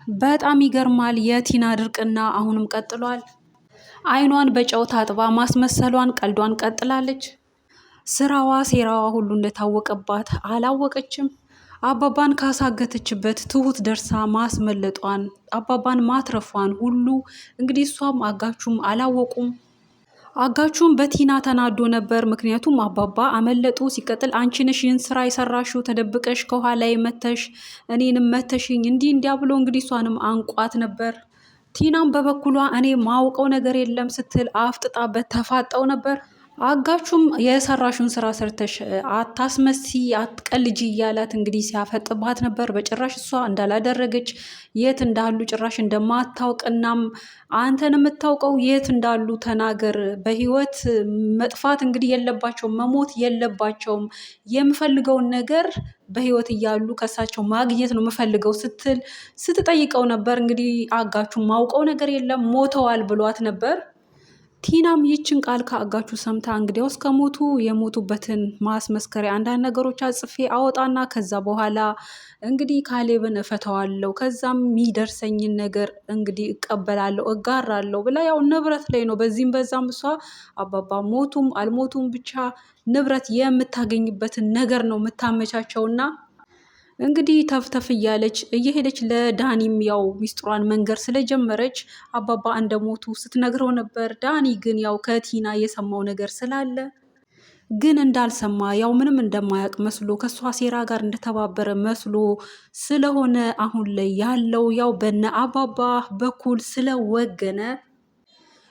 በጣም ይገርማል። የቲና ድርቅና አሁንም ቀጥሏል። አይኗን በጨው ታጥባ ማስመሰሏን ቀልዷን ቀጥላለች። ስራዋ ሴራዋ ሁሉ እንደታወቀባት አላወቀችም። አባባን ካሳገተችበት ትሁት ደርሳ ማስመለጧን አባባን ማትረፏን ሁሉ እንግዲህ እሷም አጋቹም አላወቁም። አጋቹም በቲና ተናዶ ነበር። ምክንያቱም አባባ አመለጡ። ሲቀጥል አንቺ ነሽ ይህን ስራ የሰራሽው ተደብቀሽ ከኋላ መተሽ እኔንም መተሽኝ እንዲህ እንዲያ ብሎ እንግዲህ እሷንም አንቋት ነበር። ቲናም በበኩሏ እኔ ማውቀው ነገር የለም ስትል አፍጥጣበት ተፋጠው ነበር። አጋቹም የሰራሹን ስራ ሰርተሽ አታስመሲ አትቀልጂ እያላት እንግዲህ ሲያፈጥባት ነበር። በጭራሽ እሷ እንዳላደረገች የት እንዳሉ ጭራሽ እንደማታውቅናም አንተን የምታውቀው የት እንዳሉ ተናገር፣ በህይወት መጥፋት እንግዲህ የለባቸውም መሞት የለባቸውም፣ የምፈልገውን ነገር በህይወት እያሉ ከሳቸው ማግኘት ነው የምፈልገው ስትል ስትጠይቀው ነበር። እንግዲህ አጋቹ ማውቀው ነገር የለም ሞተዋል ብሏት ነበር። ቲናም ይችን ቃል ከአጋቹ ሰምታ እንግዲያውስ ከሞቱ የሞቱበትን ማስመስከሪያ አንዳንድ ነገሮች አጽፌ አወጣና ከዛ በኋላ እንግዲህ ካሌብን እፈተዋለሁ፣ ከዛም የሚደርሰኝን ነገር እንግዲህ እቀበላለሁ፣ እጋራለሁ ብላ ያው ንብረት ላይ ነው በዚህም በዛም እሷ አባባ ሞቱም አልሞቱም ብቻ ንብረት የምታገኝበትን ነገር ነው የምታመቻቸውና እንግዲህ ተፍተፍ እያለች እየሄደች ለዳኒም ያው ሚስጥሯን መንገር ስለጀመረች አባባ እንደሞቱ ስትነግረው ነበር። ዳኒ ግን ያው ከቲና የሰማው ነገር ስላለ ግን እንዳልሰማ ያው ምንም እንደማያውቅ መስሎ ከሷ ሴራ ጋር እንደተባበረ መስሎ ስለሆነ አሁን ላይ ያለው ያው በነ አባባ በኩል ስለወገነ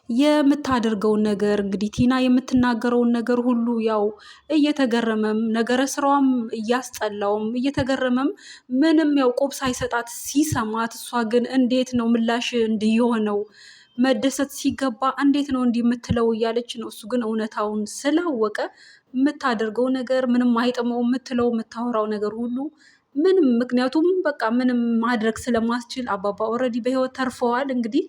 የምታደርገውን ነገር እንግዲህ ቲና የምትናገረውን ነገር ሁሉ ያው እየተገረመም ነገረ ስራዋም እያስጠላውም እየተገረመም ምንም ያው ቆብ ሳይሰጣት ሲሰማት እሷ ግን እንዴት ነው ምላሽ እንዲሆነው መደሰት ሲገባ እንዴት ነው እንዲህ የምትለው እያለች ነው። እሱ ግን እውነታውን ስላወቀ የምታደርገው ነገር ምንም አይጥመው፣ የምትለው የምታወራው ነገር ሁሉ ምንም ምክንያቱም በቃ ምንም ማድረግ ስለማስችል አባባ ኦልሬዲ በህይወት ተርፈዋል። እንግዲህ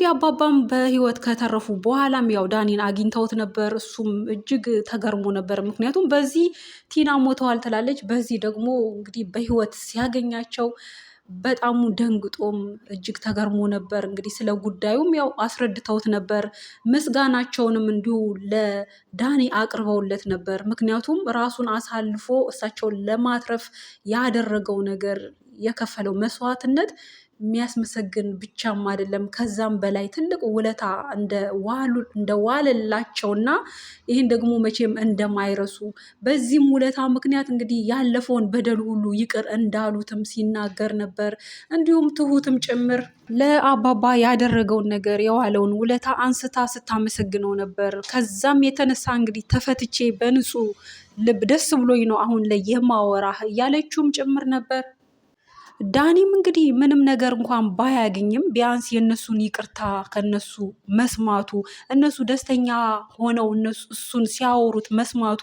አባባም በህይወት ከተረፉ በኋላም ያው ዳኒን አግኝተውት ነበር። እሱም እጅግ ተገርሞ ነበር። ምክንያቱም በዚህ ቲና ሞተዋል ትላለች፣ በዚህ ደግሞ እንግዲህ በህይወት ሲያገኛቸው በጣም ደንግጦም እጅግ ተገርሞ ነበር። እንግዲህ ስለ ጉዳዩም ያው አስረድተውት ነበር። ምስጋናቸውንም እንዲሁ ለዳኒ አቅርበውለት ነበር። ምክንያቱም ራሱን አሳልፎ እሳቸውን ለማትረፍ ያደረገው ነገር የከፈለው መስዋዕትነት የሚያስመሰግን ብቻም አይደለም ከዛም በላይ ትልቅ ውለታ እንደዋለላቸውና ይህን ደግሞ መቼም እንደማይረሱ በዚህም ውለታ ምክንያት እንግዲህ ያለፈውን በደል ሁሉ ይቅር እንዳሉትም ሲናገር ነበር። እንዲሁም ትሁትም ጭምር ለአባባ ያደረገውን ነገር የዋለውን ውለታ አንስታ ስታመሰግነው ነበር። ከዛም የተነሳ እንግዲህ ተፈትቼ በንጹህ ልብ ደስ ብሎኝ ነው አሁን ላይ የማወራህ እያለችውም ጭምር ነበር። ዳኒም እንግዲህ ምንም ነገር እንኳን ባያገኝም ቢያንስ የእነሱን ይቅርታ ከነሱ መስማቱ እነሱ ደስተኛ ሆነው እሱን ሲያወሩት መስማቱ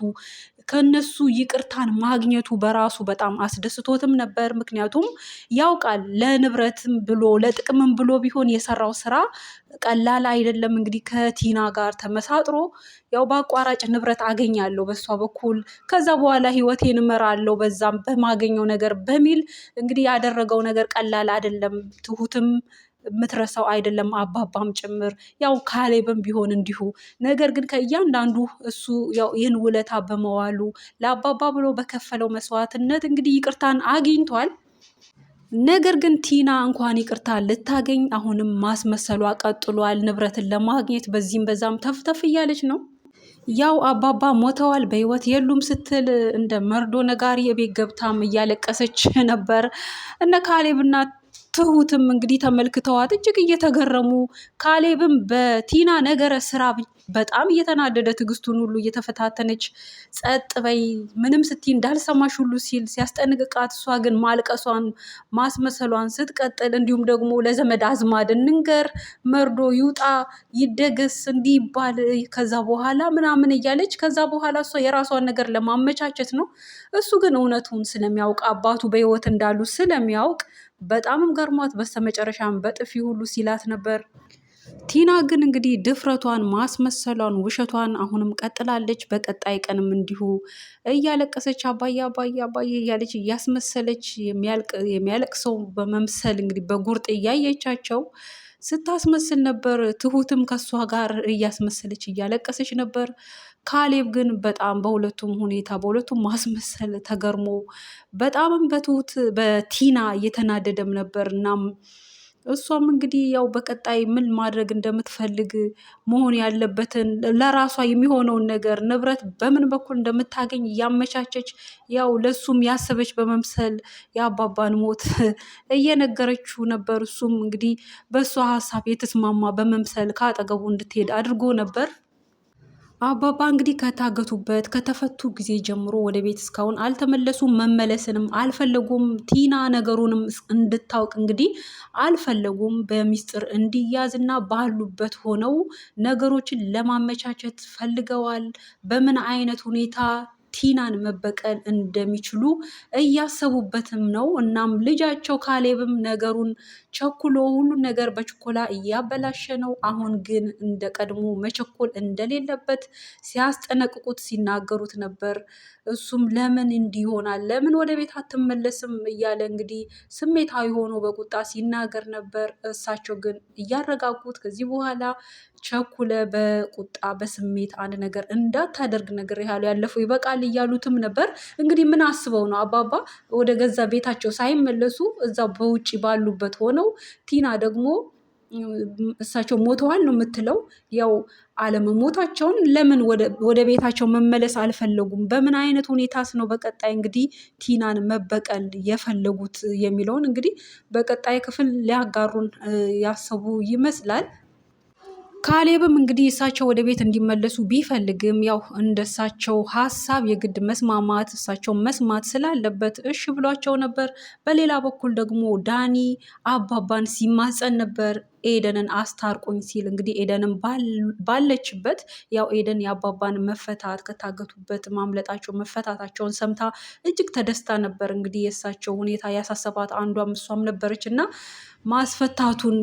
ከነሱ ይቅርታን ማግኘቱ በራሱ በጣም አስደስቶትም ነበር። ምክንያቱም ያውቃል ለንብረትም ብሎ ለጥቅምም ብሎ ቢሆን የሰራው ስራ ቀላል አይደለም። እንግዲህ ከቲና ጋር ተመሳጥሮ ያው በአቋራጭ ንብረት አገኛለሁ በሷ በኩል ከዛ በኋላ ህይወቴን እመራለሁ በዛም በማገኘው ነገር በሚል እንግዲህ ያደረገው ነገር ቀላል አይደለም። ትሁትም የምትረሳው አይደለም፣ አባባም ጭምር ያው ካሌብም ቢሆን እንዲሁ። ነገር ግን ከእያንዳንዱ እሱ ያው ይህን ውለታ በመዋሉ ለአባባ ብሎ በከፈለው መስዋዕትነት እንግዲህ ይቅርታን አግኝቷል። ነገር ግን ቲና እንኳን ይቅርታ ልታገኝ አሁንም ማስመሰሏ ቀጥሏል። ንብረትን ለማግኘት በዚህም በዛም ተፍተፍ እያለች ነው። ያው አባባ ሞተዋል በህይወት የሉም ስትል እንደ መርዶ ነጋሪ የቤት ገብታም እያለቀሰች ነበር። እነ ካሌብና ትሁትም እንግዲህ ተመልክተዋት እጅግ እየተገረሙ ካሌብም በቲና ነገረ ስራ በጣም እየተናደደ ትዕግስቱን ሁሉ እየተፈታተነች ጸጥ በይ ምንም ስትይ እንዳልሰማሽ ሁሉ ሲል ሲያስጠንቅቃት እሷ ግን ማልቀሷን ማስመሰሏን ስትቀጥል እንዲሁም ደግሞ ለዘመድ አዝማድ እንንገር መርዶ ይውጣ ይደገስ እንዲህ ይባል ከዛ በኋላ ምናምን እያለች ከዛ በኋላ እሷ የራሷን ነገር ለማመቻቸት ነው። እሱ ግን እውነቱን ስለሚያውቅ አባቱ በህይወት እንዳሉ ስለሚያውቅ በጣምም ገርሟት በስተመጨረሻም በጥፊ ሁሉ ሲላት ነበር። ቲና ግን እንግዲህ ድፍረቷን፣ ማስመሰሏን፣ ውሸቷን አሁንም ቀጥላለች። በቀጣይ ቀንም እንዲሁ እያለቀሰች አባዬ አባዬ አባዬ እያለች እያስመሰለች የሚያለቅሰው በመምሰል እንግዲህ በጉርጥ እያየቻቸው ስታስመስል ነበር። ትሁትም ከሷ ጋር እያስመሰለች እያለቀሰች ነበር። ካሌብ ግን በጣም በሁለቱም ሁኔታ በሁለቱም ማስመሰል ተገርሞ በጣምም በትሁት በቲና እየተናደደም ነበር። እናም እሷም እንግዲህ ያው በቀጣይ ምን ማድረግ እንደምትፈልግ መሆን ያለበትን ለራሷ የሚሆነውን ነገር ንብረት በምን በኩል እንደምታገኝ እያመቻቸች ያው ለሱም ያሰበች በመምሰል የአባባን ሞት እየነገረችው ነበር። እሱም እንግዲህ በእሷ ሀሳብ የተስማማ በመምሰል ከአጠገቡ እንድትሄድ አድርጎ ነበር። አባባ እንግዲህ ከታገቱበት ከተፈቱ ጊዜ ጀምሮ ወደ ቤት እስካሁን አልተመለሱም። መመለስንም አልፈለጉም። ቲና ነገሩንም እንድታውቅ እንግዲህ አልፈለጉም። በሚስጥር እንዲያዝና ባሉበት ሆነው ነገሮችን ለማመቻቸት ፈልገዋል። በምን አይነት ሁኔታ ቲናን መበቀል እንደሚችሉ እያሰቡበትም ነው። እናም ልጃቸው ካሌብም ነገሩን ቸኩሎ ሁሉን ነገር በችኮላ እያበላሸ ነው። አሁን ግን እንደ ቀድሞ መቸኮል እንደሌለበት ሲያስጠነቅቁት ሲናገሩት ነበር። እሱም ለምን እንዲህ ይሆናል? ለምን ወደ ቤት አትመለስም? እያለ እንግዲህ ስሜታዊ ሆኖ በቁጣ ሲናገር ነበር። እሳቸው ግን እያረጋጉት ከዚህ በኋላ ቸኩለ በቁጣ በስሜት አንድ ነገር እንዳታደርግ ነገር ያለፈው ይበቃል እያሉትም ነበር። እንግዲህ ምን አስበው ነው አባባ ወደ ገዛ ቤታቸው ሳይመለሱ እዛው በውጭ ባሉበት ሆነው ቲና ደግሞ እሳቸው ሞተዋል ነው የምትለው። ያው አለመሞታቸውን ለምን ወደ ቤታቸው መመለስ አልፈለጉም? በምን አይነት ሁኔታስ ነው በቀጣይ እንግዲህ ቲናን መበቀል የፈለጉት የሚለውን እንግዲህ በቀጣይ ክፍል ሊያጋሩን ያሰቡ ይመስላል። ካሌብም እንግዲህ እሳቸው ወደ ቤት እንዲመለሱ ቢፈልግም ያው እንደሳቸው ሀሳብ የግድ መስማማት እሳቸው መስማት ስላለበት እሺ ብሏቸው ነበር። በሌላ በኩል ደግሞ ዳኒ አባባን ሲማጸን ነበር። ኤደንን አስታርቁኝ ሲል እንግዲህ ኤደንን ባለችበት ያው ኤደን የአባባን መፈታት ከታገቱበት ማምለጣቸው መፈታታቸውን ሰምታ እጅግ ተደስታ ነበር። እንግዲህ የእሳቸው ሁኔታ ያሳሰባት አንዷም እሷም ነበረች እና ማስፈታቱን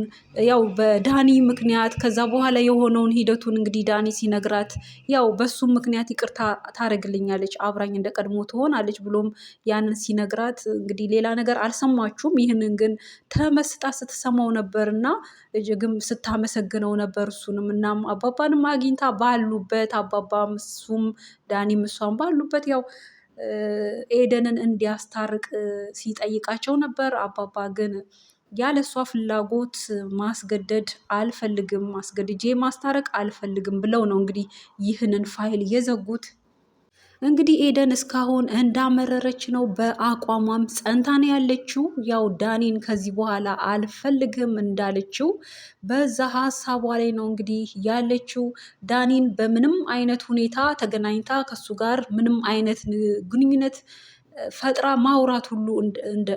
ያው በዳኒ ምክንያት ከዛ በኋላ የሆነውን ሂደቱን እንግዲህ ዳኒ ሲነግራት ያው በሱም ምክንያት ይቅርታ ታደርግልኛለች አብራኝ እንደ ቀድሞ ትሆናለች ብሎም ያንን ሲነግራት እንግዲህ ሌላ ነገር አልሰማችሁም። ይህንን ግን ተመስጣ ስትሰማው ነበር እና እጅግም ስታመሰግነው ነበር እሱንም። እናም አባባንም አግኝታ ባሉበት አባባም እሱም ዳኒም እሷም ባሉበት ያው ኤደንን እንዲያስታርቅ ሲጠይቃቸው ነበር። አባባ ግን ያለ እሷ ፍላጎት ማስገደድ አልፈልግም፣ ማስገድጄ ማስታረቅ አልፈልግም ብለው ነው እንግዲህ ይህንን ፋይል የዘጉት። እንግዲህ ኤደን እስካሁን እንዳመረረች ነው። በአቋሟም ጸንታ ነው ያለችው። ያው ዳኒን ከዚህ በኋላ አልፈልግም እንዳለችው በዛ ሀሳቧ ላይ ነው እንግዲህ ያለችው። ዳኒን በምንም አይነት ሁኔታ ተገናኝታ ከሱ ጋር ምንም አይነት ግንኙነት ፈጥራ ማውራት ሁሉ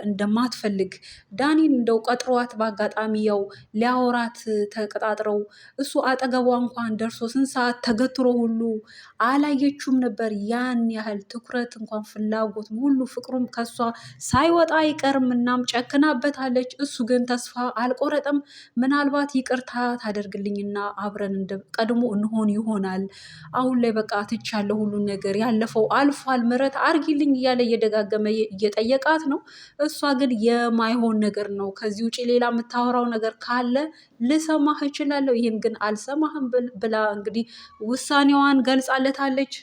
እንደማትፈልግ ዳኒን እንደው ቀጥሯት በአጋጣሚ ያው ሊያወራት ተቀጣጥረው እሱ አጠገቧ እንኳን ደርሶ ስንት ሰዓት ተገትሮ ሁሉ አላየችውም ነበር። ያን ያህል ትኩረት እንኳን ፍላጎት ሁሉ ፍቅሩም ከሷ ሳይወጣ አይቀርም። እናም ጨክናበታለች። እሱ ግን ተስፋ አልቆረጠም። ምናልባት ይቅርታ ታደርግልኝና አብረን እንደ ቀድሞ እንሆን ይሆናል። አሁን ላይ በቃ ትቻለሁ፣ ሁሉን ነገር ያለፈው አልፏል፣ ምሕረት አርጊልኝ እያለ እየደጋገመ እየጠየቃት ነው። እሷ ግን የማይሆን ነገር ነው፣ ከዚህ ውጭ ሌላ የምታወራው ነገር ካለ ልሰማህ እችላለሁ፣ ይህን ግን አልሰማህም ብላ እንግዲህ ውሳኔዋን ገልጻለታለች።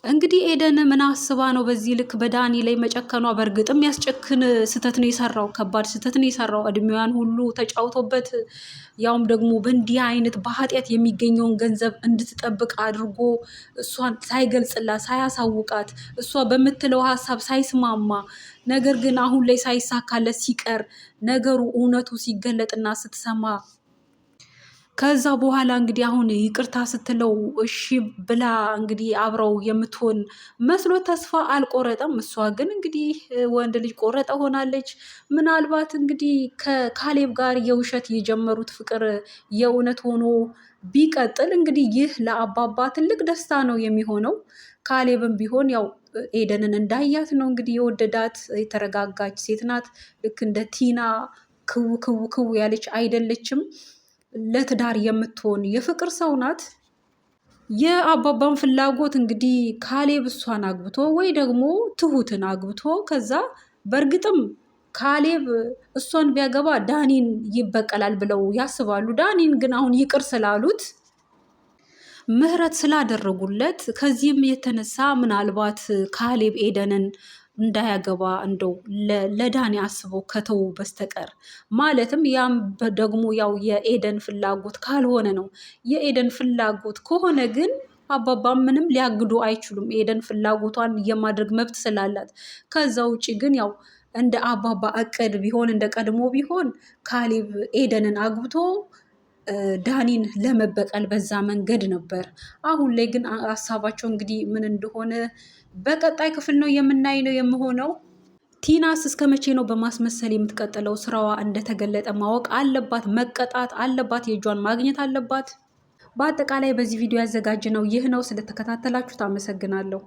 እንግዲህ ኤደን ምን አስባ ነው በዚህ ልክ በዳኒ ላይ መጨከኗ? በእርግጥም ያስጨክን ስህተት ነው የሰራው፣ ከባድ ስህተት ነው የሰራው። እድሜዋን ሁሉ ተጫውቶበት ያውም ደግሞ በእንዲህ አይነት በኃጢአት የሚገኘውን ገንዘብ እንድትጠብቅ አድርጎ እሷን ሳይገልጽላት ሳያሳውቃት እሷ በምትለው ሀሳብ ሳይስማማ ነገር ግን አሁን ላይ ሳይሳካለት ሲቀር ነገሩ እውነቱ ሲገለጥና ስትሰማ ከዛ በኋላ እንግዲህ አሁን ይቅርታ ስትለው እሺ ብላ እንግዲህ አብረው የምትሆን መስሎ ተስፋ አልቆረጠም። እሷ ግን እንግዲህ ወንድ ልጅ ቆረጠ ሆናለች። ምናልባት እንግዲህ ከካሌብ ጋር የውሸት የጀመሩት ፍቅር የእውነት ሆኖ ቢቀጥል እንግዲህ ይህ ለአባባ ትልቅ ደስታ ነው የሚሆነው። ካሌብም ቢሆን ያው ኤደንን እንዳያት ነው እንግዲህ የወደዳት። የተረጋጋች ሴት ናት። ልክ እንደ ቲና ክው ክው ክው ያለች አይደለችም። ለትዳር የምትሆን የፍቅር ሰው ናት። የአባባን ፍላጎት እንግዲህ ካሌብ እሷን አግብቶ ወይ ደግሞ ትሁትን አግብቶ ከዛ በእርግጥም ካሌብ እሷን ቢያገባ ዳኒን ይበቀላል ብለው ያስባሉ። ዳኒን ግን አሁን ይቅር ስላሉት ምህረት ስላደረጉለት ከዚህም የተነሳ ምናልባት ካሌብ ኤደንን እንዳያገባ እንደው ለዳኒ አስበው ከተው በስተቀር ማለትም ያም ደግሞ ያው የኤደን ፍላጎት ካልሆነ ነው። የኤደን ፍላጎት ከሆነ ግን አባባ ምንም ሊያግዱ አይችሉም። ኤደን ፍላጎቷን የማድረግ መብት ስላላት። ከዛ ውጭ ግን ያው እንደ አባባ እቅድ ቢሆን እንደ ቀድሞ ቢሆን ካሌብ ኤደንን አግብቶ ዳኒን ለመበቀል በዛ መንገድ ነበር። አሁን ላይ ግን ሀሳባቸው እንግዲህ ምን እንደሆነ በቀጣይ ክፍል ነው የምናይ ነው የምሆነው። ቲናስ እስከ መቼ ነው በማስመሰል የምትቀጥለው? ስራዋ እንደተገለጠ ማወቅ አለባት፣ መቀጣት አለባት፣ የእጇን ማግኘት አለባት። በአጠቃላይ በዚህ ቪዲዮ ያዘጋጀነው ይህ ነው። ስለተከታተላችሁት አመሰግናለሁ።